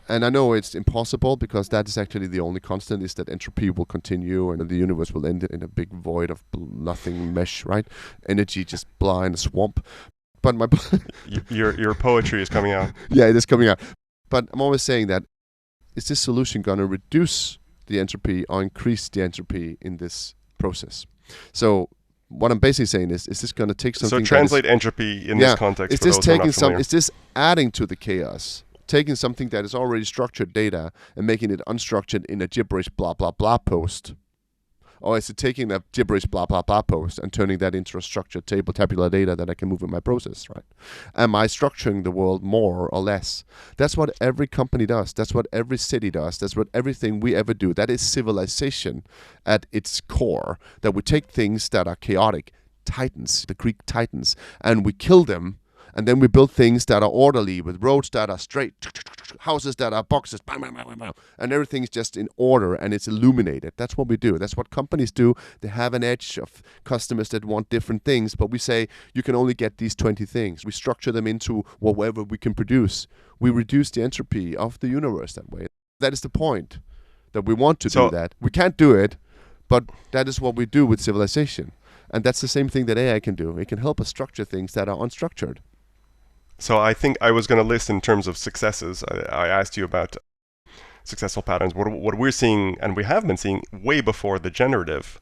and I know it's impossible because that is actually the only constant, is that entropy will continue and the universe will end in a big void of nothing mesh, right? Energy just blind a swamp. But my your poetry is coming out. Yeah, it is coming out. But I'm always saying that, is this solution going to reduce the entropy or increase the entropy in this process? So what I'm basically saying is this going to take something? So translate entropy in this context. Is this taking is this adding to the chaos? Taking something that is already structured data and making it unstructured in a gibberish blah blah blah post? Or is it taking that gibberish blah blah blah post and turning that into a structured table, tabular data that I can move in my process, right? Am I structuring the world more or less? That's what every company does. That's what every city does. That's what everything we ever do. That is civilization at its core. That we take things that are chaotic, titans, the Greek titans, and we kill them. And then we build things that are orderly, with roads that are straight, houses that are boxes, bam, bam, bam, bam, and everything is just in order and it's illuminated. That's what we do. That's what companies do. They have an edge of customers that want different things, but we say you can only get these 20 things. We structure them into whatever we can produce. We reduce the entropy of the universe that way. That is the point, that we want to do that. We can't do it, but that is what we do with civilization. And that's the same thing that AI can do. It can help us structure things that are unstructured. So I think I was going to list in terms of successes. I asked you about successful patterns. What we're seeing, and we have been seeing way before the generative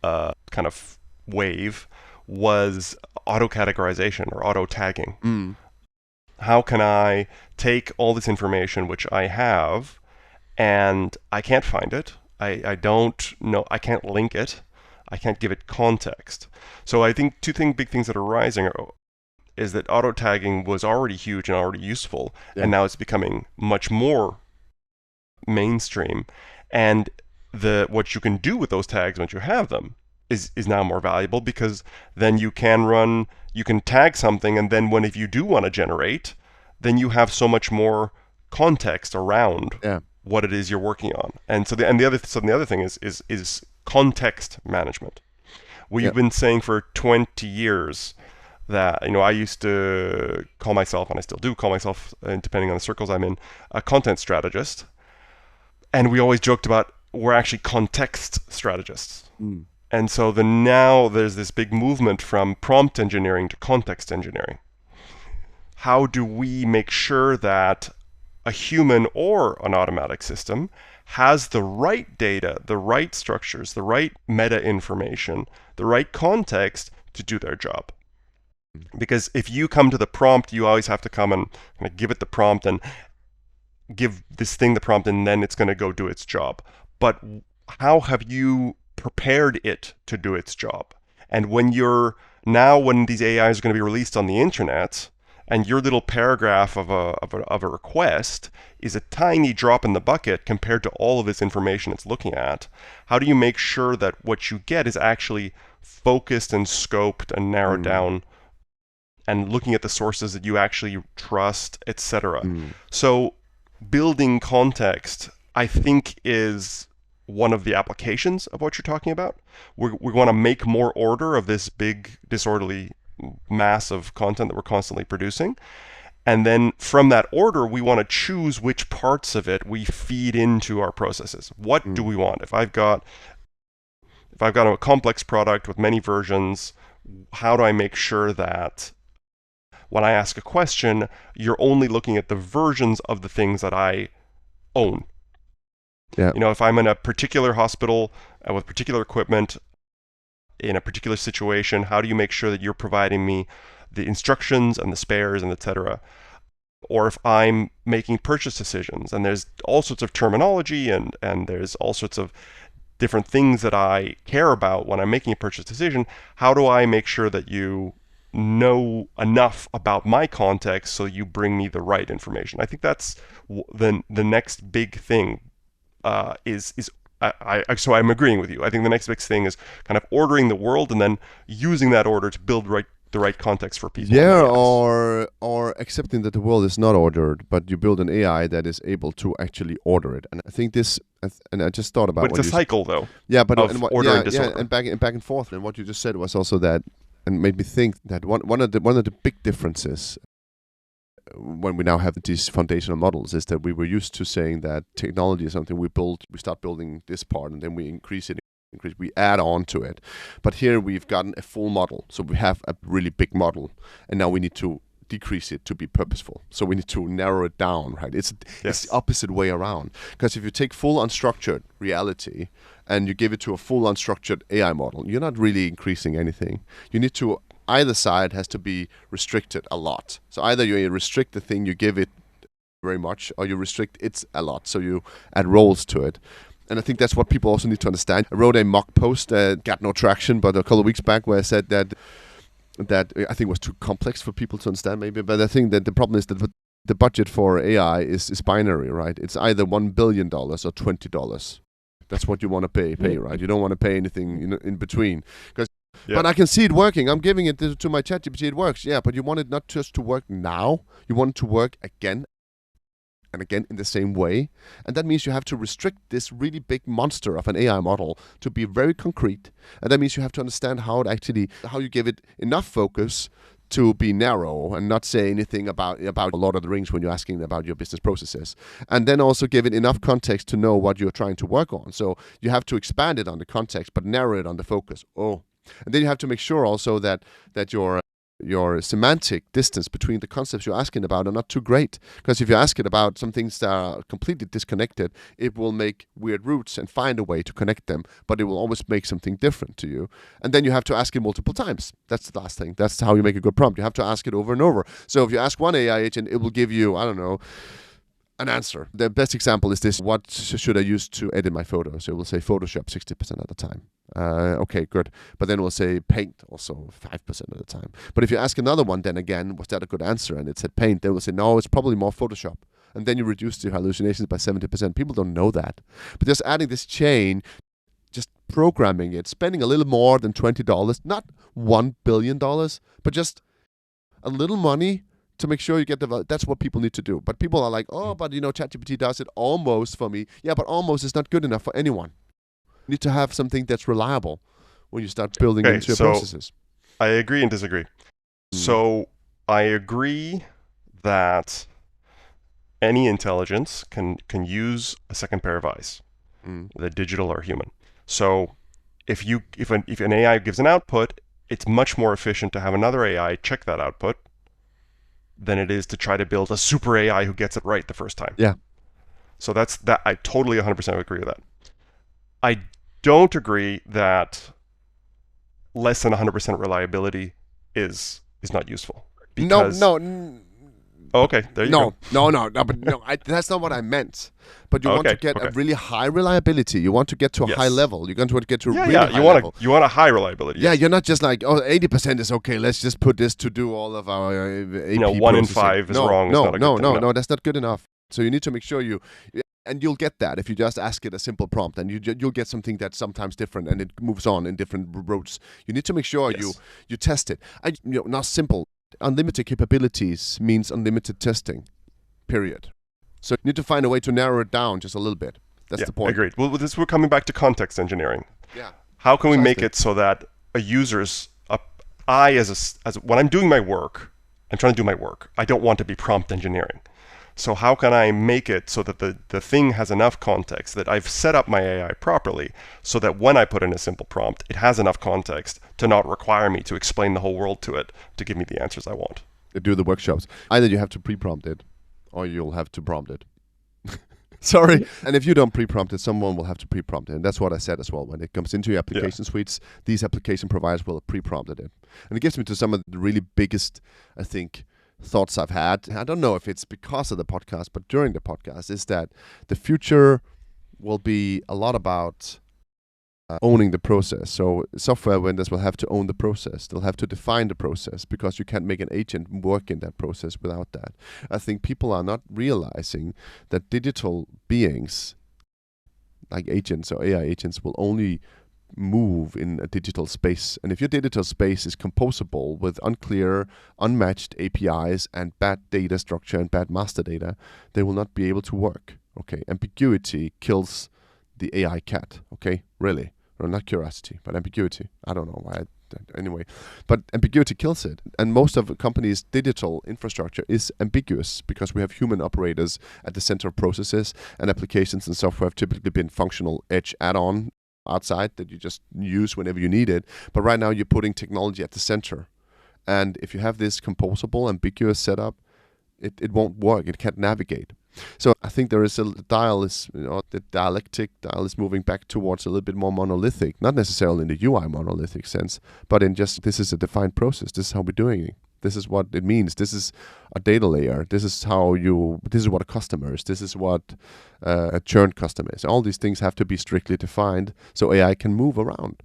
kind of wave, was auto-categorization or auto-tagging. How can I take all this information which I have and I can't find it, I don't know, I can't link it, I can't give it context. So I think big things that are rising is that auto-tagging was already huge and already useful, and now it's becoming much more mainstream. And what you can do with those tags once you have them is now more valuable, because then you can tag something, and then if you do want to generate, then you have so much more context around what it is you're working on. And the other thing is context management. We've been saying for 20 years that, I used to call myself, and I still do call myself, depending on the circles I'm in, a content strategist. And we always joked about we're actually context strategists. And so now there's this big movement from prompt engineering to context engineering. How do we make sure that a human or an automatic system has the right data, the right structures, the right meta information, the right context to do their job? Because if you come to the prompt, you always have to come and kind of give it the prompt and give this thing the prompt, and then it's going to go do its job. But how have you prepared it to do its job? And when these AIs are going to be released on the internet, and your little paragraph of a request is a tiny drop in the bucket compared to all of this information it's looking at, how do you make sure that what you get is actually focused and scoped and narrowed down, and looking at the sources that you actually trust, etc.? So building context, I think, is one of the applications of what you're talking about. We want to make more order of this big disorderly mass of content that we're constantly producing. And then from that order, we want to choose which parts of it we feed into our processes. What do we want? If I've got a complex product with many versions, how do I make sure that when I ask a question, you're only looking at the versions of the things that I own? Yeah. If I'm in a particular hospital with particular equipment in a particular situation, how do you make sure that you're providing me the instructions and the spares and etc.? Or if I'm making purchase decisions, and there's all sorts of terminology and there's all sorts of different things that I care about when I'm making a purchase decision, how do I make sure that you know enough about my context so you bring me the right information? I think that's the next big thing. So I'm agreeing with you. I think the next big thing is kind of ordering the world and then using that order to build the right context for people. Yeah, or accepting that the world is not ordered, but you build an AI that is able to actually order it. And I think this, and I just thought about. But it's a cycle, though. Yeah, but of order and disorder. Yeah, and back and forth. And what you just said was also that, and made me think that one of the big differences when we now have these foundational models is that we were used to saying that technology is something we start building this part, and then we increase, we add on to it. But here we've gotten a full model. So we have a really big model, and now we need to decrease it to be purposeful. So we need to narrow it down, right? It's the opposite way around. Because if you take full unstructured reality and you give it to a full unstructured AI model, you're not really increasing anything. You need to, either side has to be restricted a lot. So either you restrict the thing you give it very much, or you restrict it a lot. So you add roles to it. And I think that's what people also need to understand. I wrote a mock post that got no traction, but a couple of weeks back, where I said that I think was too complex for people to understand maybe. But I think that the problem is that the budget for AI is binary, right? It's either $1 billion or $20. That's what you want to pay, right? You don't want to pay anything in between. But I can see it working. I'm giving it to my ChatGPT. It works. Yeah, but you want it not just to work now. You want it to work again and again in the same way. And that means you have to restrict this really big monster of an AI model to be very concrete. And that means you have to understand how you give it enough focus to be narrow and not say anything about Lord of the Rings when you're asking about your business processes. And then also give it enough context to know what you're trying to work on. So you have to expand it on the context, but narrow it on the focus. And then you have to make sure also that your semantic distance between the concepts you're asking about are not too great. Because if you ask it about some things that are completely disconnected, it will make weird routes and find a way to connect them, but it will always make something different to you. And then you have to ask it multiple times. That's the last thing. That's how you make a good prompt. You have to ask it over and over. So if you ask one AI agent, it will give you, I don't know, an answer. The best example is this: what should I use to edit my photos? So it will say Photoshop 60% of the time. Okay, good. But then we'll say Paint also 5% of the time. But if you ask another one, then again, was that a good answer? And it said Paint. They will say, no, it's probably more Photoshop. And then you reduce the hallucinations by 70%. People don't know that. But just adding this chain, just programming it, spending a little more than $20, not $1 billion, but just a little money to make sure you get that's what people need to do. But people are like, but ChatGPT does it almost for me. Yeah, but almost is not good enough for anyone. You need to have something that's reliable when you start building into your processes. I agree and disagree. So I agree that any intelligence can use a second pair of eyes, the digital or human. So if an AI gives an output, it's much more efficient to have another AI check that output than it is to try to build a super AI who gets it right the first time. Yeah. So that's that. I totally 100% agree with that. I don't agree that less than 100% reliability is not useful. Because Oh, okay, there you go. That's not what I meant. But you want to get a really high reliability. You want to get to a high level. You're going to get to a really high level. You want a high reliability. Yeah, you're not just like, 80% is okay. Let's just put this to do all of our AP 1 in 5 is wrong. No, that's not good enough. So you need to make sure and you'll get that if you just ask it a simple prompt, and you'll get something that's sometimes different, and it moves on in different routes. You need to make sure you test it. Not simple. Unlimited capabilities means unlimited testing, period. So you need to find a way to narrow it down just a little bit. That's the point. Agreed. Well, we're coming back to context engineering. Yeah. How can we make it so that when I'm doing my work, I'm trying to do my work. I don't want to be prompt engineering. So how can I make it so that the thing has enough context, that I've set up my AI properly, so that when I put in a simple prompt, it has enough context to not require me to explain the whole world to it to give me the answers I want? Do the workshops. Either you have to pre-prompt it, or you'll have to prompt it. Sorry. And if you don't pre-prompt it, someone will have to pre-prompt it. And that's what I said as well. When it comes into your application suites, these application providers will have pre-prompted it. And it gives me to some of the really biggest, I think, thoughts I've had. I don't know if it's because of the podcast, but during the podcast, is that the future will be a lot about owning the process. So software vendors will have to own the process. They'll have to define the process, because you can't make an agent work in that process without that. I think people are not realizing that digital beings, like agents or AI agents, will only move in a digital space. And if your digital space is composable with unclear, unmatched APIs and bad data structure and bad master data, they will not be able to work. Okay, ambiguity kills the AI cat. Okay, really. Well, not curiosity, but ambiguity. I don't know why. Anyway, but ambiguity kills it. And most of a company's digital infrastructure is ambiguous, because we have human operators at the center of processes, and applications and software have typically been functional edge add-on outside that you just use whenever you need it. But right now you're putting technology at the center. And if you have this composable, ambiguous setup, it won't work. It can't navigate. So I think there is the dialectic dial is moving back towards a little bit more monolithic, not necessarily in the UI monolithic sense, but in just, this is a defined process. This is how we're doing it. This is what it means. This is a data layer. This is what a customer is. This is what a churn customer is. All these things have to be strictly defined so AI can move around.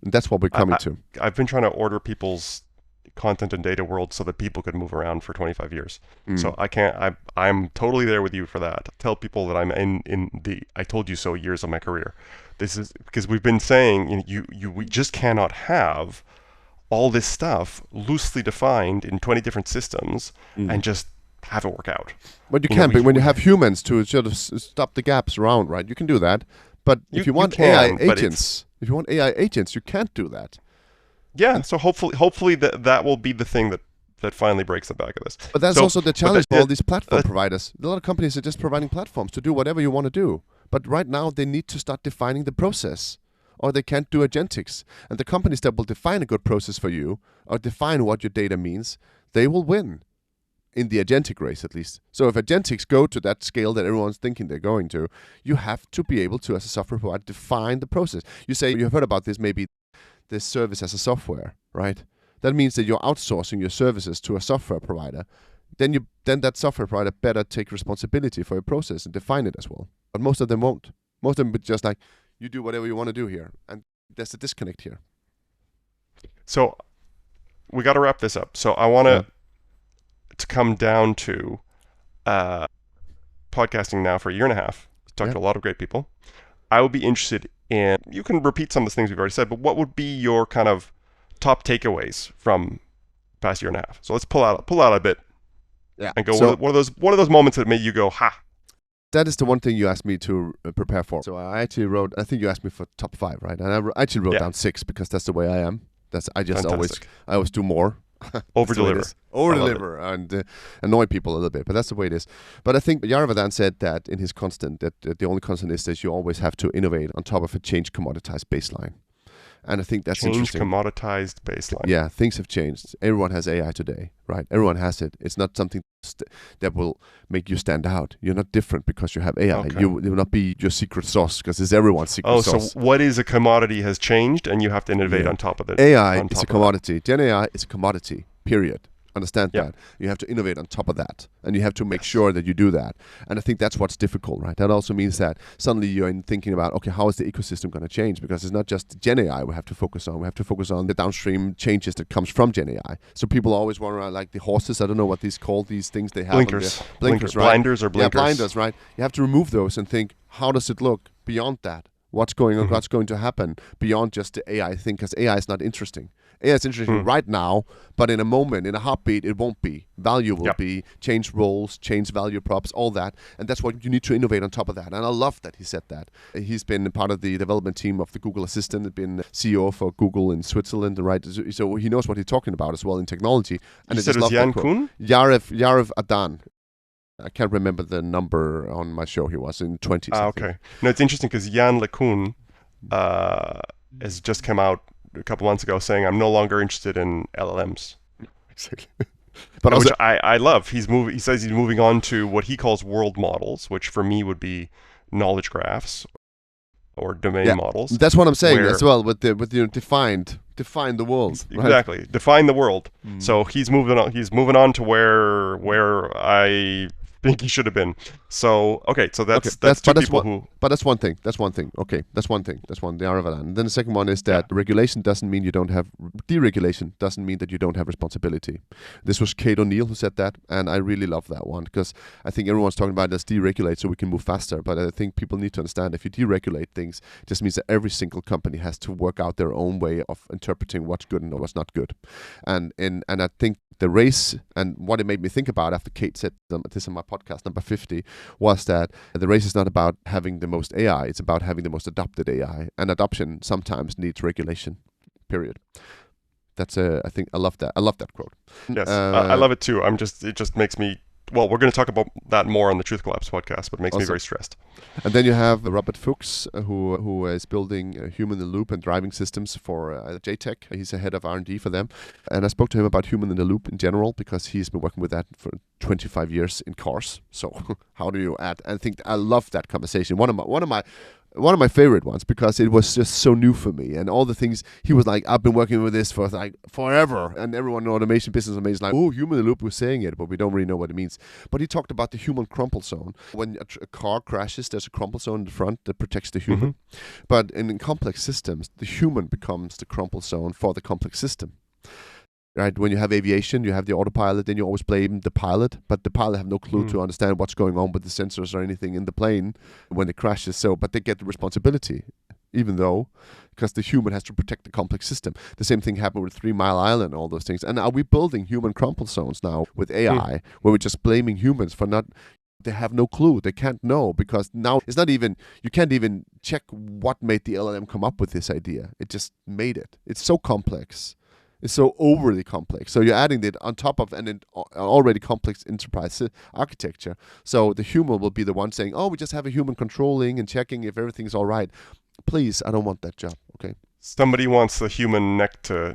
And that's what we're coming to. I've been trying to order people's content and data world so that people could move around for 25 years. So I'm totally there with you for that. Tell people that I'm in the I told you so years of my career. This is because we've been saying we just cannot have all this stuff loosely defined in 20 different systems and just have it work out. But you can, when you have humans to sort of stop the gaps around, right? You can do that. But if you want AI agents, you can't do that. Yeah, so hopefully that will be the thing that finally breaks the back of this. But that's also the challenge for all these platform providers. A lot of companies are just providing platforms to do whatever you want to do. But right now they need to start defining the process, or they can't do agentics. And the companies that will define a good process for you, or define what your data means, they will win in the agentic race, at least. So if agentics go to that scale that everyone's thinking they're going to, you have to be able to, as a software provider, define the process. You say, you've heard about this, maybe this service as a software, right? That means that you're outsourcing your services to a software provider. Then that software provider better take responsibility for your process and define it as well. But most of them won't. Most of them would just like, you do whatever you want to do here. And there's a disconnect here. So we got to wrap this up. So I want to come down to podcasting now for a year and a half. Talked to a lot of great people. I would be interested in, you can repeat some of the things we've already said, but what would be your kind of top takeaways from the past year and a half? So let's pull out a bit and go, so, what are those moments that made you go, ha? That is the one thing you asked me to prepare for. So I actually wrote, I think you asked me for top 5, right? And I actually wrote down 6 because that's the way I am. I always do more. Over-deliver and annoy people a little bit, but that's the way it is. But I think Yaravadan said that in his constant, that the only constant is that you always have to innovate on top of a change commoditized baseline. And I think that's Change interesting. commoditized baseline. Yeah, things have changed. Everyone has AI today, right? Everyone has it. It's not something that will make you stand out. You're not different because you have AI. Okay. You will not be your secret sauce because it's everyone's secret sauce. So what is a commodity has changed, and you have to innovate on top of it. AI is a commodity. Gen AI is a commodity, period. Understand Yeah. that. You have to innovate on top of that. And you have to make sure that you do that. And I think that's what's difficult, right? That also means that suddenly you're thinking about, okay, how is the ecosystem going to change? Because it's not just Gen AI we have to focus on. We have to focus on the downstream changes that comes from Gen AI. So people always want to, like the horses, I don't know what these called, these things they have. Blinkers. Blinkers, right? Blinders or blinkers. Yeah, blinders, right? You have to remove those and think, how does it look beyond that? What's going on? What's going to happen beyond just the AI thing? Because AI is not interesting. AI is interesting right now, but in a moment, in a heartbeat, it won't be. Value will be, change roles, change value props, all that. And that's what you need to innovate on top of that. And I love that he said that. He's been part of the development team of the Google Assistant, been CEO for Google in Switzerland, right? So he knows what he's talking about as well in technology. And You said it was Jan Kuhn? Yarev Adan. I can't remember the number on my show. He was in 20s. Okay. No, it's interesting because Jan LeCun has just come out a couple months ago saying, I'm no longer interested in LLMs. Exactly. But which I love. He says he's moving on to what he calls world models, which for me would be knowledge graphs or domain models. That's what I'm saying as well. With the define the world. Right? Exactly, define the world. So he's moving on. He's moving on to where I think he should have been. So that's two people who. But that's one thing. That's one thing. Okay, that's one thing. That's one. And then the second one is that regulation doesn't mean you don't have deregulation. Doesn't mean that you don't have responsibility. This was Kate O'Neill who said that, and I really love that one because I think everyone's talking about let's deregulate so we can move faster. But I think people need to understand if you deregulate things, it just means that every single company has to work out their own way of interpreting what's good and what's not good. And I think the race and what it made me think about after Kate said this in my podcast number 50 was that the race is not about having the most AI, it's about having the most adopted AI, and adoption sometimes needs regulation, period. That's I think I love that quote. Yes, I love it too. It just makes me, well, we're going to talk about that more on the Truth Collapse podcast, but it makes me very stressed. And then you have Robert Fuchs, who is building human-in-the-loop and driving systems for JTech. He's a head of R&D for them. And I spoke to him about human-in-the-loop in general because he's been working with that for 25 years in cars. So how do you add? I think I love that conversation. One of my favorite ones because it was just so new for me, and all the things he was like, I've been working with this for like forever, and everyone in automation business is like, oh, human in the loop, we're saying it, but we don't really know what it means. But he talked about the human crumple zone. When a car crashes, there's a crumple zone in the front that protects the human. But in complex systems, the human becomes the crumple zone for the complex system. Right? When you have aviation, you have the autopilot, then you always blame the pilot, but the pilot have no clue to understand what's going on with the sensors or anything in the plane when it crashes. But they get the responsibility, even though, because the human has to protect the complex system. The same thing happened with 3 Mile Island and all those things. And are we building human crumple zones now with AI, where we're just blaming humans for not? They have no clue. They can't know because now it's not even, you can't even check what made the LLM come up with this idea. It just made it. It's so complex. It's so overly complex. So you're adding it on top of an already complex enterprise architecture. So the human will be the one saying, oh, we just have a human controlling and checking if everything's all right. Please, I don't want that job, okay? Somebody wants the human neck to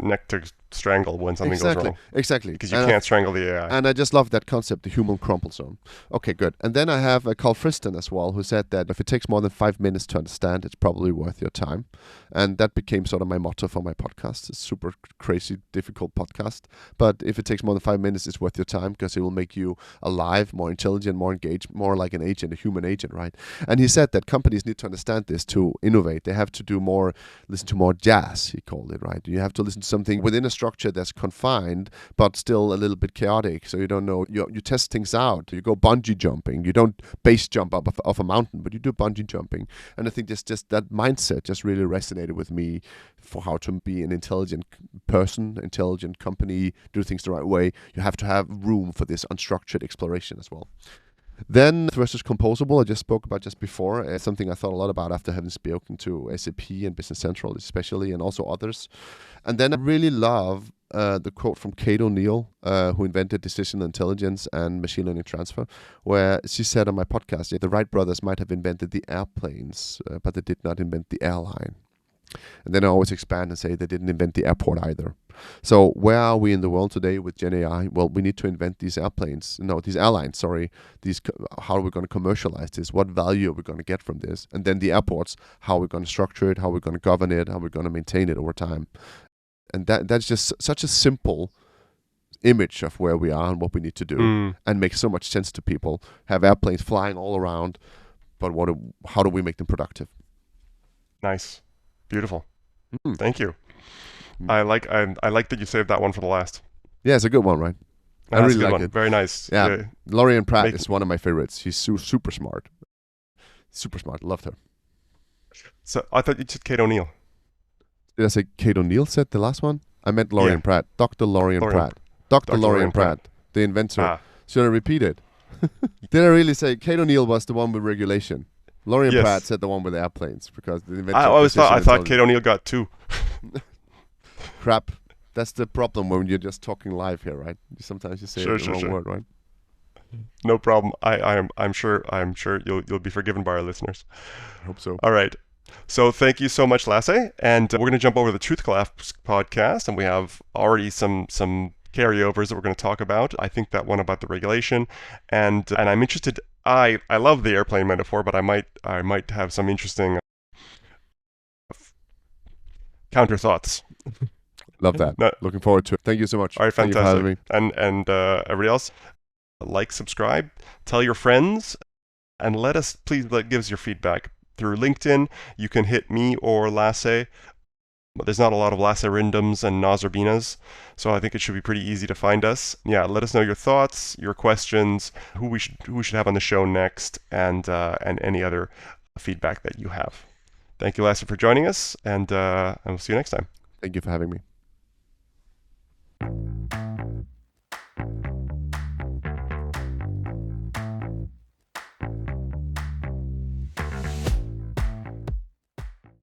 strangle when something goes wrong. Exactly. Because you can't strangle the AI. And I just love that concept, the human crumple zone. Okay, good. And then I have Carl Friston as well, who said that if it takes more than 5 minutes to understand, it's probably worth your time. And that became sort of my motto for my podcast. It's a super crazy, difficult podcast. But if it takes more than 5 minutes, it's worth your time because it will make you alive, more intelligent, more engaged, more like an agent, a human agent, right? And he said that companies need to understand this to innovate. They have to do more, listen to more jazz, he called it, right? You have to listen to something within a structure that's confined, but still a little bit chaotic. So you don't know, you test things out. You go bungee jumping. You don't base jump up off a mountain, but you do bungee jumping. And I think just that mindset just really resonated with me for how to be an intelligent person, intelligent company, do things the right way. You have to have room for this unstructured exploration as well. Then versus composable, I just spoke about just before, something I thought a lot about after having spoken to SAP and Business Central especially, and also others. And then I really love the quote from Kate O'Neill, who invented decision intelligence and machine learning transfer, where she said on my podcast, the Wright Brothers might have invented the airplanes, but they did not invent the airline. And then I always expand and say they didn't invent the airport either. So where are we in the world today with Gen AI? Well, we need to invent these airlines, sorry. How are we going to commercialize this? What value are we going to get from this? And then the airports, how are we going to structure it? How are we going to govern it? How are we going to maintain it over time? And that's just such a simple image of where we are and what we need to do, and makes so much sense to people. Have airplanes flying all around, but how do we make them productive? Nice. Beautiful. Thank you. I like that you saved that one for the last. Yeah, it's a good one, right? I really like it. Very nice. Yeah. Lorien Pratt is one of my favorites. She's super smart. Super smart. Loved her. So I thought you said Kate O'Neill. Did I say Kate O'Neill said the last one? I meant Lorien Pratt. Dr. Lorien Pratt. Dr. Lorien Pratt, the inventor. Should I repeat it? Did I really say Kate O'Neill was the one with regulation? Lorien Pratt said the one with airplanes, because the inventor. I thought Kate O'Neill got 2. Crap. That's the problem when you're just talking live here, right? Sometimes you say the wrong word, right? No problem. I'm sure you'll be forgiven by our listeners. I hope so. All right. So thank you so much, Lasse. And we're going to jump over to the Truth Collapse podcast, and we have already some carryovers that we're going to talk about. I think that one about the regulation, and I'm interested. I love the airplane metaphor, but I might have some interesting counter thoughts. Love that. Looking forward to it. Thank you so much. All right, fantastic. Thank you for having me. And everybody else, like, subscribe, tell your friends, and please give us your feedback through LinkedIn. You can hit me or Lasse. There's not a lot of Lasse Rindoms and Noz Urbinas, so I think it should be pretty easy to find us. Yeah, let us know your thoughts, your questions, who we should have on the show next, and any other feedback that you have. Thank you, Lasse, for joining us, and we'll see you next time. Thank you for having me.